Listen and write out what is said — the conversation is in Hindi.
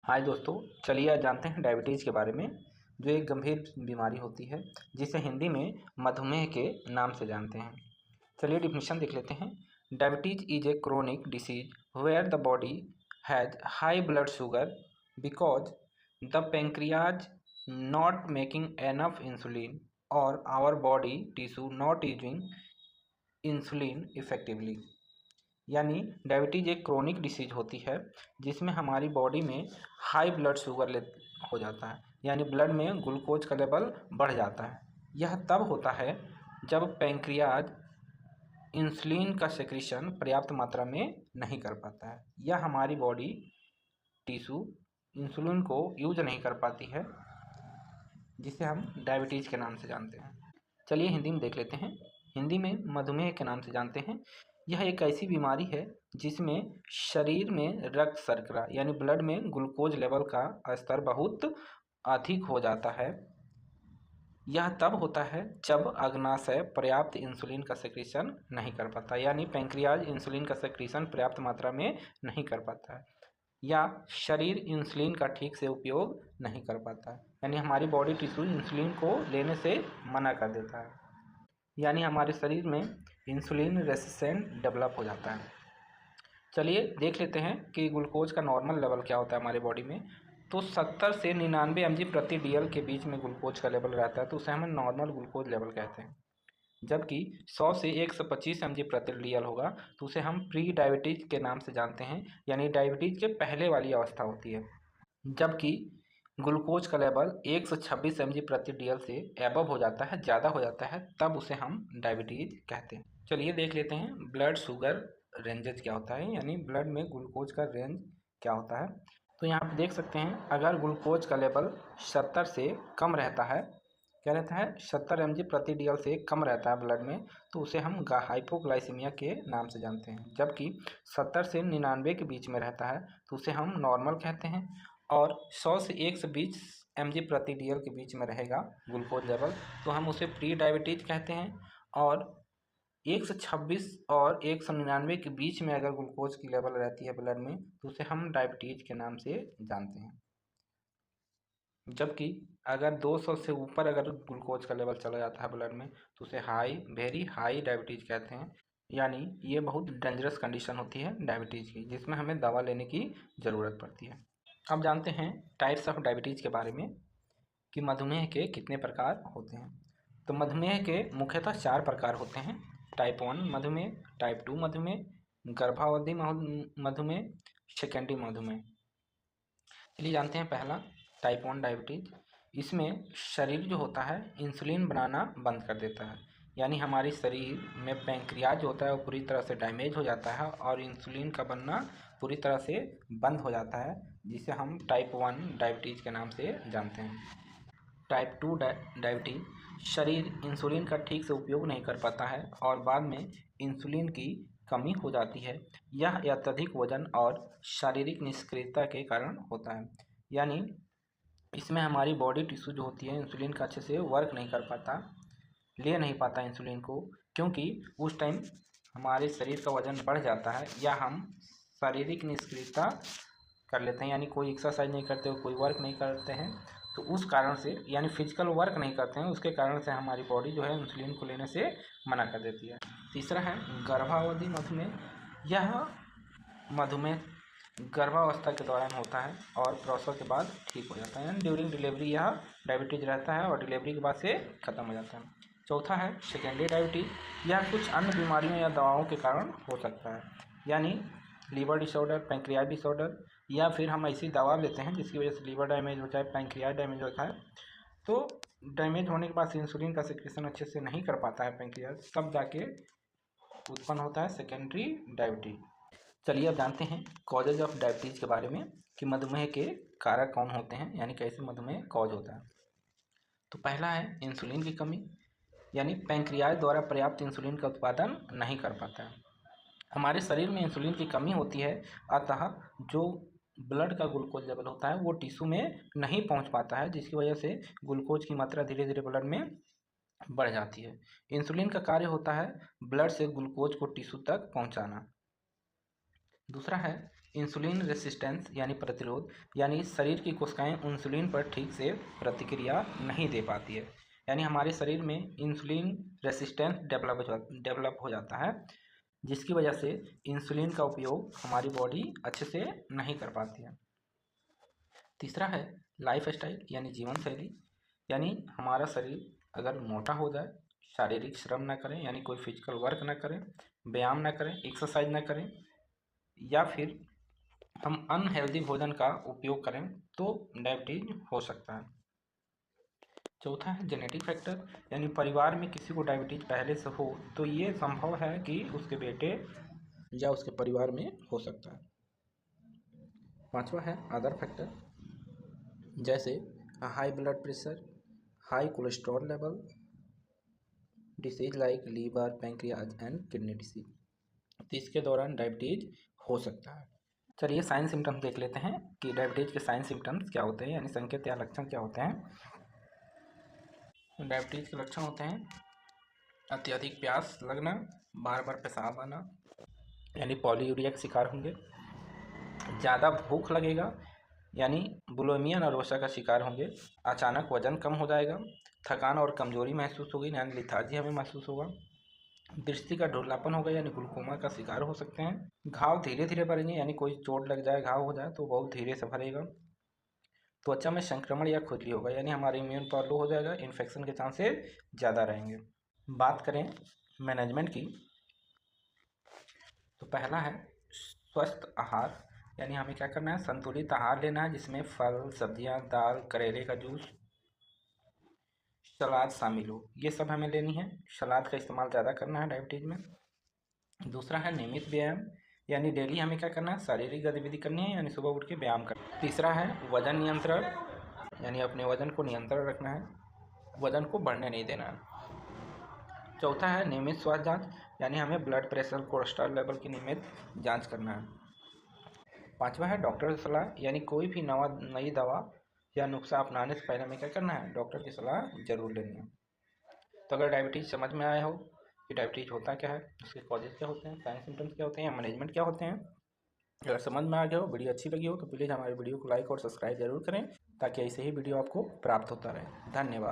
हाय दोस्तों, चलिए आज जानते हैं डायबिटीज़ के बारे में, जो एक गंभीर बीमारी होती है जिसे हिंदी में मधुमेह के नाम से जानते हैं। चलिए डिफिनीशन देख लेते हैं। Diabetes is a chronic disease where the body has high blood sugar because the pancreas not making enough insulin और our body tissue not using insulin effectively. यानी डायबिटीज़ एक क्रोनिक डिसीज होती है जिसमें हमारी बॉडी में हाई ब्लड शुगर ले हो जाता है, यानी ब्लड में ग्लूकोज का लेवल बढ़ जाता है। यह तब होता है जब पैंक्रियाज इंसुलिन का सेक्रेशन पर्याप्त मात्रा में नहीं कर पाता है या हमारी बॉडी टिश्यू इंसुलिन को यूज नहीं कर पाती है, जिसे हम डायबिटीज़ के नाम से जानते हैं। चलिए हिंदी में देख लेते हैं। हिंदी में मधुमेह के नाम से जानते हैं। यह एक ऐसी बीमारी है जिसमें शरीर में रक्त शर्करा यानी ब्लड में ग्लूकोज लेवल का स्तर बहुत अधिक हो जाता है। यह तब होता है जब अग्नाशय पर्याप्त इंसुलिन का सेक्रेशन नहीं कर पाता, यानी पैंक्रियाज इंसुलिन का सेक्रेशन पर्याप्त मात्रा में नहीं कर पाता है या शरीर इंसुलिन का ठीक से उपयोग नहीं कर पाता है, यानी हमारी बॉडी टिश्यू इंसुलिन को लेने से मना कर देता है, यानी हमारे शरीर में इंसुलिन रेसिस्टेंट डेवलप हो जाता है। चलिए देख लेते हैं कि ग्लूकोज का नॉर्मल लेवल क्या होता है हमारे बॉडी में। तो 70 से 99 mg प्रति DL के बीच में ग्लूकोज का लेवल रहता है, तो उसे हम नॉर्मल ग्लूकोज लेवल कहते हैं। जबकि 100 से 125 mg प्रति DL होगा तो उसे हम प्री डायबिटीज के नाम से जानते हैं, यानी डायबिटीज के पहले वाली अवस्था होती है। जबकि ग्लूकोज का लेवल 126 mg प्रति DL से एबव हो जाता है, ज़्यादा हो जाता है, तब उसे हम डायबिटीज कहते हैं। चलिए देख लेते हैं ब्लड शुगर रेंजेज क्या होता है, यानी ब्लड में ग्लूकोज का रेंज क्या होता है। तो यहाँ पे देख सकते हैं, अगर ग्लूकोज का लेवल 70 से कम रहता है, क्या रहता है 70 mg प्रति DL से कम रहता है ब्लड में, तो उसे हम हाइपोग्लाइसीमिया के नाम से जानते हैं। जबकि 70 से 99 के बीच में रहता है तो उसे हम नॉर्मल कहते हैं, और 100 से 120 mg प्रति DL के बीच में रहेगा ग्लूकोज लेवल तो हम उसे प्री डायबिटीज कहते हैं, और 126 और 199 के बीच में अगर ग्लूकोज की लेवल रहती है ब्लड में तो उसे हम डायबिटीज के नाम से जानते हैं। जबकि अगर 200 से ऊपर अगर ग्लूकोज का लेवल चला जाता है ब्लड में तो उसे वेरी हाई डायबिटीज कहते हैं, यानी ये बहुत डेंजरस कंडीशन होती है डायबिटीज़ की, जिसमें हमें दवा लेने की ज़रूरत पड़ती है। अब जानते हैं टाइप्स ऑफ डायबिटीज़ के बारे में कि मधुमेह के कितने प्रकार होते हैं। तो मधुमेह के मुख्यतः 4 प्रकार होते हैं। टाइप 1 मधुमेह, टाइप 2 मधुमेह, गर्भावधि मधुमेह, सेकेंडरी मधुमेह। चलिए जानते हैं पहला टाइप 1 डायबिटीज़। इसमें शरीर जो होता है इंसुलिन बनाना बंद कर देता है, यानी हमारे शरीर में पैंक्रियाज जो होता है वो पूरी तरह से डैमेज हो जाता है और इंसुलिन का बनना पूरी तरह से बंद हो जाता है, जिसे हम टाइप 1 डायबिटीज़ के नाम से जानते हैं। टाइप 2 डायबिटीज़ शरीर इंसुलिन का ठीक से उपयोग नहीं कर पाता है और बाद में इंसुलिन की कमी हो जाती है। यह अत्यधिक वजन और शारीरिक निष्क्रियता के कारण होता है, यानी इसमें हमारी बॉडी टिश्यू जो होती है इंसुलिन का अच्छे से वर्क नहीं कर पाता, ले नहीं पाता इंसुलिन को, क्योंकि उस टाइम हमारे शरीर का वजन बढ़ जाता है या हम शारीरिक निष्क्रियता कर लेते हैं, यानी कोई एक्सरसाइज नहीं करते हो, कोई वर्क नहीं करते हैं, तो उस कारण से यानी फिजिकल वर्क नहीं करते हैं, उसके कारण से हमारी बॉडी जो है इंसुलिन को लेने से मना कर देती है। तीसरा है गर्भावधि मधुमेह। यह मधुमेह गर्भावस्था के दौरान होता है और प्रसव के बाद ठीक हो जाता है, यानी ड्यूरिंग डिलीवरी यह डायबिटीज रहता है और डिलीवरी के बाद से ख़त्म हो जाता है। चौथा है सेकेंडरी डायबिटीज। यह कुछ अन्य बीमारियों या दवाओं के कारण हो सकता है, यानी लीवर डिसऑर्डर, पैंक्रियाज डिसऑर्डर, या फिर हम ऐसी दवा लेते हैं जिसकी वजह से लीवर डैमेज होता है, पैंक्रियाज डैमेज होता है, तो डैमेज होने के बाद इंसुलिन का सेक्रेशन अच्छे से नहीं कर पाता है पैंक्रियाज, तब जाके उत्पन्न होता है सेकेंडरी डायबिटीज। चलिए अब जानते हैं कॉजेज ऑफ डायबिटीज़ के बारे में कि मधुमेह के कारक कौन होते हैं, यानी कैसे मधुमेह कॉज होता है। तो पहला है इंसुलिन की कमी, यानी पैंक्रियाज द्वारा पर्याप्त इंसुलिन का उत्पादन नहीं कर पाता है। हमारे शरीर में इंसुलिन की कमी होती है, अतः जो ब्लड का ग्लूकोज लेवल होता है वो टिश्यू में नहीं पहुंच पाता है, जिसकी वजह से ग्लूकोज की मात्रा धीरे धीरे ब्लड में बढ़ जाती है। इंसुलिन का कार्य होता है ब्लड से ग्लूकोज को टिश्यू तक पहुंचाना। दूसरा है इंसुलिन रेसिस्टेंस यानी प्रतिरोध, यानी शरीर की कोशिकाएं इंसुलिन पर ठीक से प्रतिक्रिया नहीं दे पाती है, यानी हमारे शरीर में इंसुलिन रेसिस्टेंस डेवलप हो जाता है, जिसकी वजह से इंसुलिन का उपयोग हमारी बॉडी अच्छे से नहीं कर पाती है। तीसरा है लाइफ स्टाइल यानी जीवन शैली, यानी हमारा शरीर अगर मोटा हो जाए, शारीरिक श्रम ना करें यानी कोई फिजिकल वर्क ना करें, व्यायाम ना करें, एक्सरसाइज ना करें, या फिर हम अनहेल्दी भोजन का उपयोग करें तो डायबिटीज हो सकता है। चौथा है जेनेटिक फैक्टर, यानी परिवार में किसी को डायबिटीज पहले से हो तो ये संभव है कि उसके बेटे या उसके परिवार में हो सकता है। पांचवा है अदर फैक्टर, जैसे high blood pressure, high cholesterol level, disease like liver, pancreas and kidney disease, तो इसके दौरान डायबिटीज हो सकता है। चलिए साइन सिम्टम्स देख लेते हैं कि डायबिटीज के साइन सिम्टम्स क्या होते हैं, यानी संकेत या लक्षण क्या होते हैं। डायबिटीज के लक्षण होते हैं अत्यधिक प्यास लगना, बार बार पेशाब आना, यानी पॉलीयूरिया का शिकार होंगे, ज़्यादा भूख लगेगा यानी बुलिमिया नर्वोसा का शिकार होंगे, अचानक वजन कम हो जाएगा, थकान और कमजोरी महसूस होगी यानी लिथार्जी हमें महसूस होगा, दृष्टि का ढुलापन होगा यानी ग्लूकोमा का शिकार हो सकते हैं, घाव धीरे धीरे भरेंगे यानी कोई चोट लग जाए, घाव हो जाए तो बहुत धीरे से भरेगा, त्वचा में संक्रमण या खुजली होगा यानी हमारा इम्यून पावर लो हो जाएगा, इन्फेक्शन के चांसेस ज़्यादा रहेंगे। बात करें मैनेजमेंट की, तो पहला है स्वस्थ आहार, यानी हमें क्या करना है, संतुलित आहार लेना है जिसमें फल, सब्जियां, दाल, करेले का जूस, सलाद शामिल हो, ये सब हमें लेनी है। सलाद का इस्तेमाल ज़्यादा करना है डायबिटीज़ में। दूसरा है नियमित व्यायाम, यानी डेली हमें क्या करना है, शारीरिक गतिविधि करनी है यानी सुबह उठ के व्यायाम करना। तीसरा है वजन नियंत्रण, यानी अपने वजन को नियंत्रण रखना है, वजन को बढ़ने नहीं देना है। चौथा है नियमित स्वास्थ्य जांच, यानी हमें ब्लड प्रेशर, कोलेस्ट्रॉल लेवल की नियमित जांच करना है। पांचवा है डॉक्टर की सलाह, यानी कोई भी नई दवा या नुस्खा अपनाने से पहले हमें क्या करना है, डॉक्टर की सलाह जरूर लेनी है। तो अगर डायबिटीज़ समझ में आया हो कि डायबिटीज़ होता क्या है, उसके कॉजेज़ क्या होते हैं, साइन सिम्टम्स क्या होते हैं, या मैनेजमेंट क्या होते हैं, अगर समझ में आ गया हो, वीडियो अच्छी लगी हो तो प्लीज़ हमारे वीडियो को लाइक और सब्सक्राइब जरूर करें ताकि ऐसे ही वीडियो आपको प्राप्त होता रहे। धन्यवाद।